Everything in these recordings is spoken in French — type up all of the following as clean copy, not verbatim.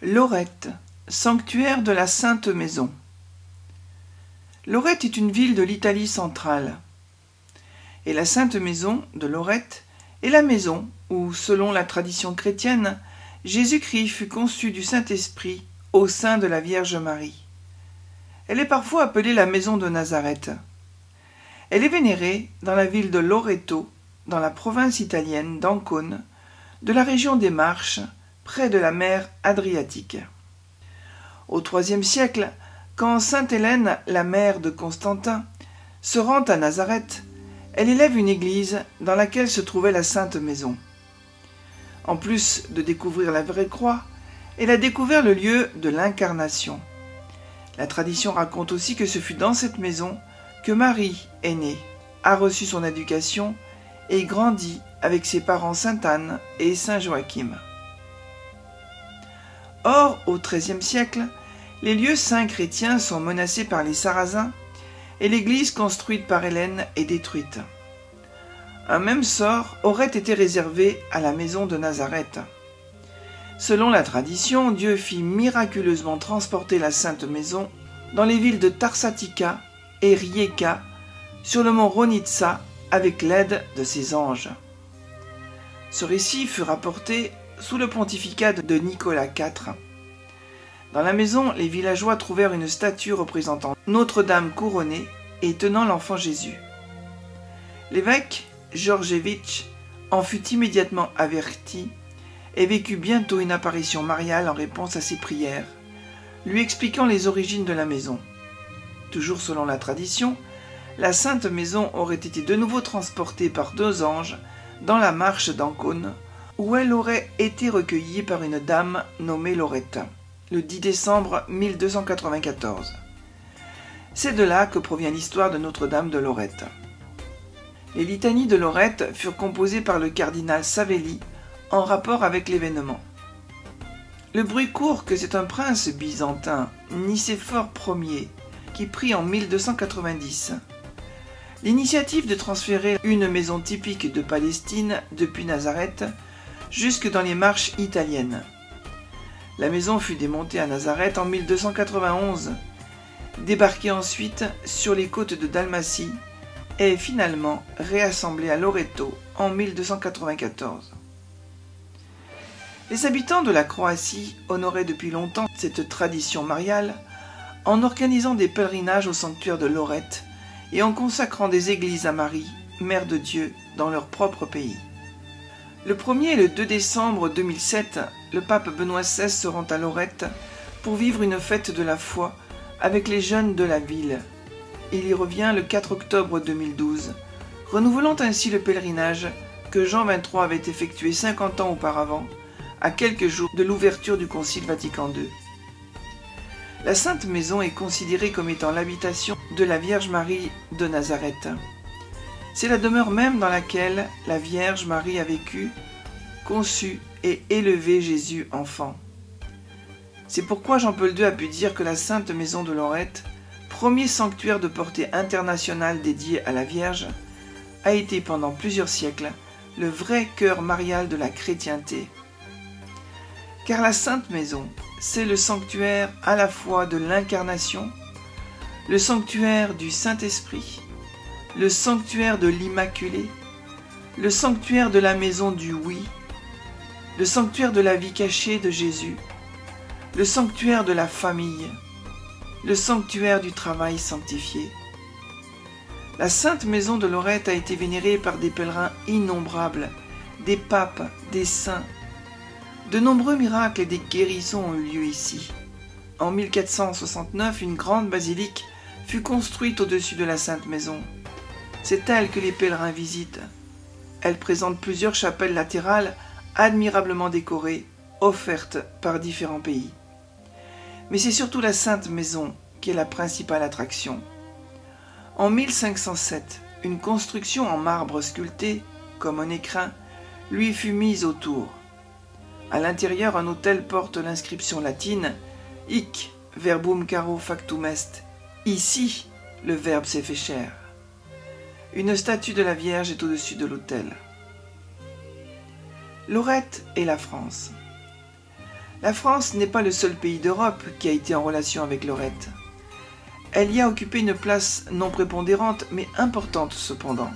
Lorette, sanctuaire de la Sainte Maison. Lorette est une ville de l'Italie centrale. Et la Sainte Maison de Lorette est la maison où, selon la tradition chrétienne, Jésus-Christ fut conçu du Saint-Esprit au sein de la Vierge Marie. Elle est parfois appelée la maison de Nazareth. Elle est vénérée dans la ville de Loreto, dans la province italienne d'Ancône, de la région des Marches, près de la mer Adriatique. Au IIIe siècle, quand sainte Hélène, la mère de Constantin, se rend à Nazareth, elle élève une église dans laquelle se trouvait la Sainte Maison. En plus de découvrir la vraie croix, elle a découvert le lieu de l'incarnation. La tradition raconte aussi que ce fut dans cette maison que Marie est née, a reçu son éducation et grandit avec ses parents Sainte Anne et Saint Joachim. Or, au XIIIe siècle, les lieux saints chrétiens sont menacés par les Sarrasins et l'église construite par Hélène est détruite. Un même sort aurait été réservé à la maison de Nazareth. Selon la tradition, Dieu fit miraculeusement transporter la Sainte Maison dans les villes de Tarsatica et Rijeka sur le mont Ronitsa avec l'aide de ses anges. Ce récit fut rapporté sous le pontificat de Nicolas IV. Dans la maison, les villageois trouvèrent une statue représentant Notre-Dame couronnée et tenant l'enfant Jésus. L'évêque, Georgievitch, en fut immédiatement averti et vécut bientôt une apparition mariale en réponse à ses prières, lui expliquant les origines de la maison. Toujours selon la tradition, la Sainte Maison aurait été de nouveau transportée par deux anges dans la marche d'Ancône, où elle aurait été recueillie par une dame nommée Lorette, le 10 décembre 1294. C'est de là que provient l'histoire de Notre-Dame de Lorette. Les litanies de Lorette furent composées par le cardinal Savelli en rapport avec l'événement. Le bruit court que c'est un prince byzantin, Nicéphore Ier, qui prit en 1290 l'initiative de transférer une maison typique de Palestine depuis Nazareth jusque dans les marches italiennes. La maison fut démontée à Nazareth en 1291, débarquée ensuite sur les côtes de Dalmatie et finalement réassemblée à Loreto en 1294. Les habitants de la Croatie honoraient depuis longtemps cette tradition mariale en organisant des pèlerinages au sanctuaire de Lorette et en consacrant des églises à Marie, Mère de Dieu, dans leur propre pays. Le 1er et le 2 décembre 2007, le pape Benoît XVI se rend à Lorette pour vivre une fête de la foi avec les jeunes de la ville. Il y revient le 4 octobre 2012, renouvelant ainsi le pèlerinage que Jean XXIII avait effectué 50 ans auparavant, à quelques jours de l'ouverture du Concile Vatican II. La Sainte Maison est considérée comme étant l'habitation de la Vierge Marie de Nazareth. C'est la demeure même dans laquelle la Vierge Marie a vécu, conçu et élevé Jésus enfant. C'est pourquoi Jean-Paul II a pu dire que la Sainte Maison de Lorette, premier sanctuaire de portée internationale dédié à la Vierge, a été pendant plusieurs siècles le vrai cœur marial de la chrétienté. Car la Sainte Maison, c'est le sanctuaire à la fois de l'incarnation, le sanctuaire du Saint-Esprit, le sanctuaire de l'Immaculée, le sanctuaire de la maison du oui, le sanctuaire de la vie cachée de Jésus, le sanctuaire de la famille, le sanctuaire du travail sanctifié. La Sainte Maison de Lorette a été vénérée par des pèlerins innombrables, des papes, des saints. De nombreux miracles et des guérisons ont eu lieu ici. En 1469, une grande basilique fut construite au-dessus de la Sainte Maison. C'est elle que les pèlerins visitent. Elle présente plusieurs chapelles latérales admirablement décorées, offertes par différents pays. Mais c'est surtout la Sainte Maison qui est la principale attraction. En 1507, une construction en marbre sculpté, comme un écrin, lui fut mise autour. À l'intérieur, un autel porte l'inscription latine « Hic verbum caro factum est ». Ici, le Verbe s'est fait chair. Une statue de la Vierge est au-dessus de l'autel. Lorette et la France. La France n'est pas le seul pays d'Europe qui a été en relation avec Lorette. Elle y a occupé une place non prépondérante mais importante cependant.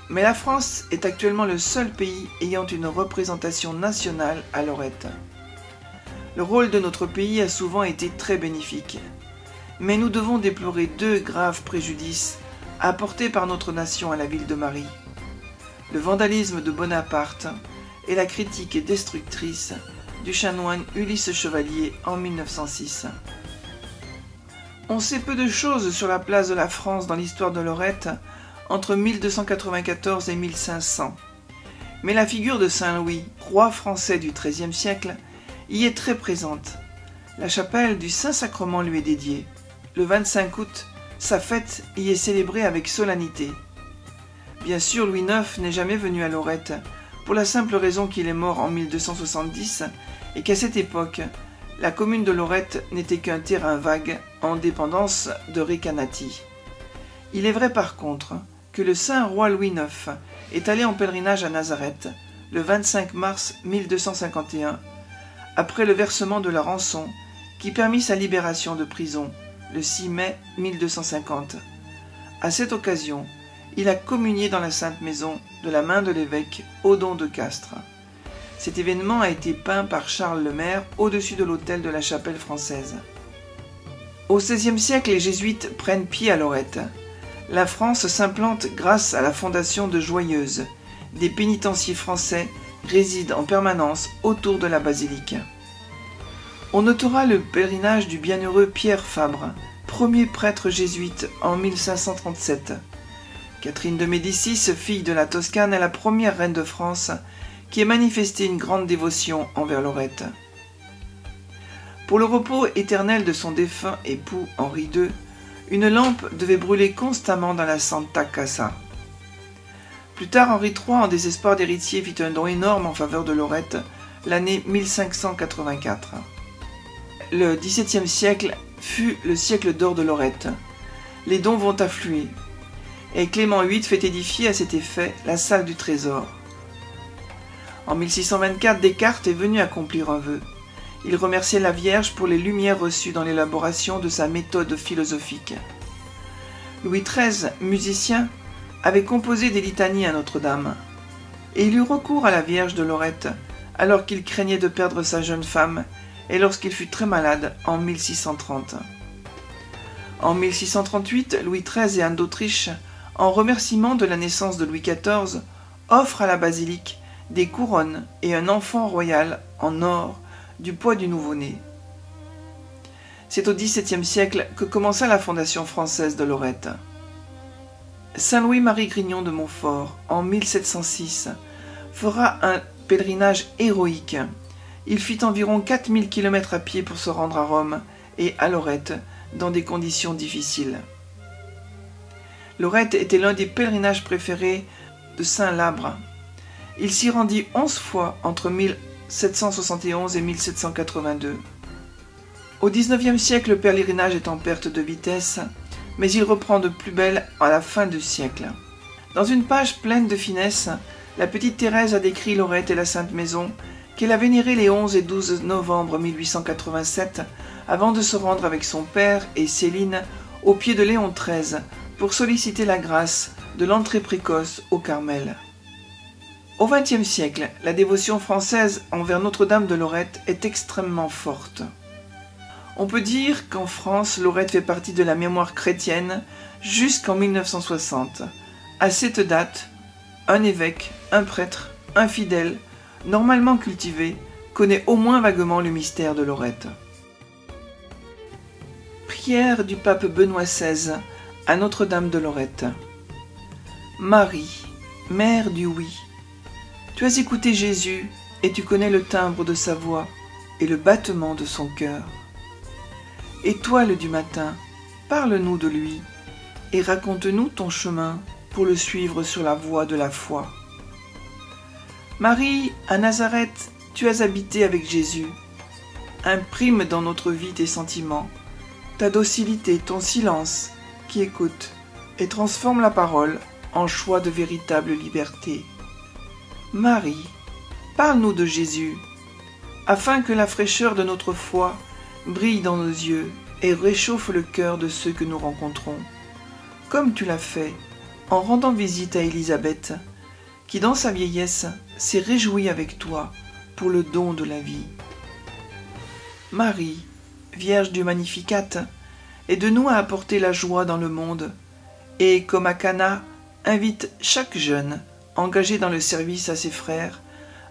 Mais la France est actuellement le seul pays ayant une représentation nationale à Lorette. Le rôle de notre pays a souvent été très bénéfique. Mais nous devons déplorer deux graves préjudices apportés par notre nation à la ville de Marie. Le vandalisme de Bonaparte et la critique destructrice du chanoine Ulysse Chevalier en 1906. On sait peu de choses sur la place de la France dans l'histoire de Lorette entre 1294 et 1500. Mais la figure de Saint-Louis, roi français du XIIIe siècle, y est très présente. La chapelle du Saint-Sacrement lui est dédiée. Le 25 août, sa fête y est célébrée avec solennité. Bien sûr, Louis IX n'est jamais venu à Lorette, pour la simple raison qu'il est mort en 1270 et qu'à cette époque, la commune de Lorette n'était qu'un terrain vague en dépendance de Recanati. Il est vrai par contre que le saint roi Louis IX est allé en pèlerinage à Nazareth le 25 mars 1251, après le versement de la rançon qui permit sa libération de prison le 6 mai 1250. À cette occasion, il a communié dans la Sainte Maison de la main de l'évêque Odon de Castres. Cet événement a été peint par Charles Le Maire au-dessus de l'autel de la chapelle française. Au XVIe siècle, les jésuites prennent pied à Lorette. La France s'implante grâce à la fondation de Joyeuse. Des pénitenciers français résident en permanence autour de la basilique. On notera le pèlerinage du bienheureux Pierre Fabre, premier prêtre jésuite en 1537. Catherine de Médicis, fille de la Toscane, est la première reine de France qui ait manifesté une grande dévotion envers Lorette. Pour le repos éternel de son défunt époux Henri II, une lampe devait brûler constamment dans la Santa Casa. Plus tard, Henri III, en désespoir d'héritier, fit un don énorme en faveur de Lorette, l'année 1584. Le XVIIe siècle fut le siècle d'or de Lorette. Les dons vont affluer, et Clément VIII fait édifier à cet effet la salle du trésor. En 1624, Descartes est venu accomplir un vœu. Il remerciait la Vierge pour les lumières reçues dans l'élaboration de sa méthode philosophique. Louis XIII, musicien, avait composé des litanies à Notre-Dame, et il eut recours à la Vierge de Lorette, alors qu'il craignait de perdre sa jeune femme, et lorsqu'il fut très malade en 1630. En 1638, Louis XIII et Anne d'Autriche, en remerciement de la naissance de Louis XIV, offrent à la basilique des couronnes et un enfant royal en or du poids du nouveau-né. C'est au XVIIe siècle que commença la fondation française de Lorette. Saint Louis-Marie Grignon de Montfort, en 1706, fera un pèlerinage héroïque. Il fit environ 4000 km à pied pour se rendre à Rome et à Lorette dans des conditions difficiles. Lorette était l'un des pèlerinages préférés de Saint Labre. Il s'y rendit 11 fois entre 1771 et 1782. Au XIXe siècle, le pèlerinage est en perte de vitesse, mais il reprend de plus belle à la fin du siècle. Dans une page pleine de finesse, la petite Thérèse a décrit Lorette et la Sainte Maison qu'elle a vénérée les 11 et 12 novembre 1887 avant de se rendre avec son père et Céline au pied de Léon XIII pour solliciter la grâce de l'entrée précoce au Carmel. Au XXe siècle, la dévotion française envers Notre-Dame de Lorette est extrêmement forte. On peut dire qu'en France, Lorette fait partie de la mémoire chrétienne jusqu'en 1960. À cette date, un évêque, un prêtre, un fidèle, normalement cultivé, connaît au moins vaguement le mystère de Lorette. Prière du pape Benoît XVI à Notre-Dame de Lorette. Marie, mère du oui, tu as écouté Jésus et tu connais le timbre de sa voix et le battement de son cœur. Étoile du matin, parle-nous de lui et raconte-nous ton chemin pour le suivre sur la voie de la foi. Marie, à Nazareth, tu as habité avec Jésus. Imprime dans notre vie tes sentiments, ta docilité, ton silence, qui écoute et transforme la parole en choix de véritable liberté. Marie, parle-nous de Jésus. afin que la fraîcheur de notre foi brille dans nos yeux et réchauffe le cœur de ceux que nous rencontrons, comme tu l'as fait en rendant visite à Élisabeth, qui dans sa vieillesse s'est réjouie avec toi pour le don de la vie. Marie, Vierge du Magnificat, aide-nous à apporter la joie dans le monde, et comme à Cana, invite chaque jeune engagé dans le service à ses frères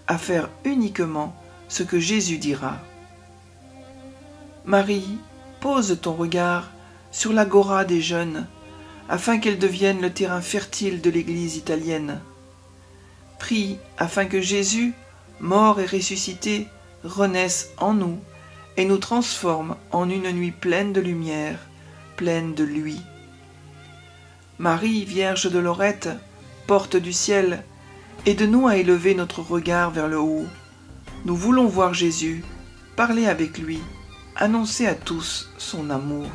à faire uniquement ce que Jésus dira. Marie, pose ton regard sur l'agora des jeunes, afin qu'elle devienne le terrain fertile de l'Église italienne. Prie afin que Jésus, mort et ressuscité, renaisse en nous et nous transforme en une nuit pleine de lumière, pleine de lui. Marie, Vierge de Lorette, porte du ciel, aide-nous à élever notre regard vers le haut. Nous voulons voir Jésus, parler avec lui, annoncer à tous son amour.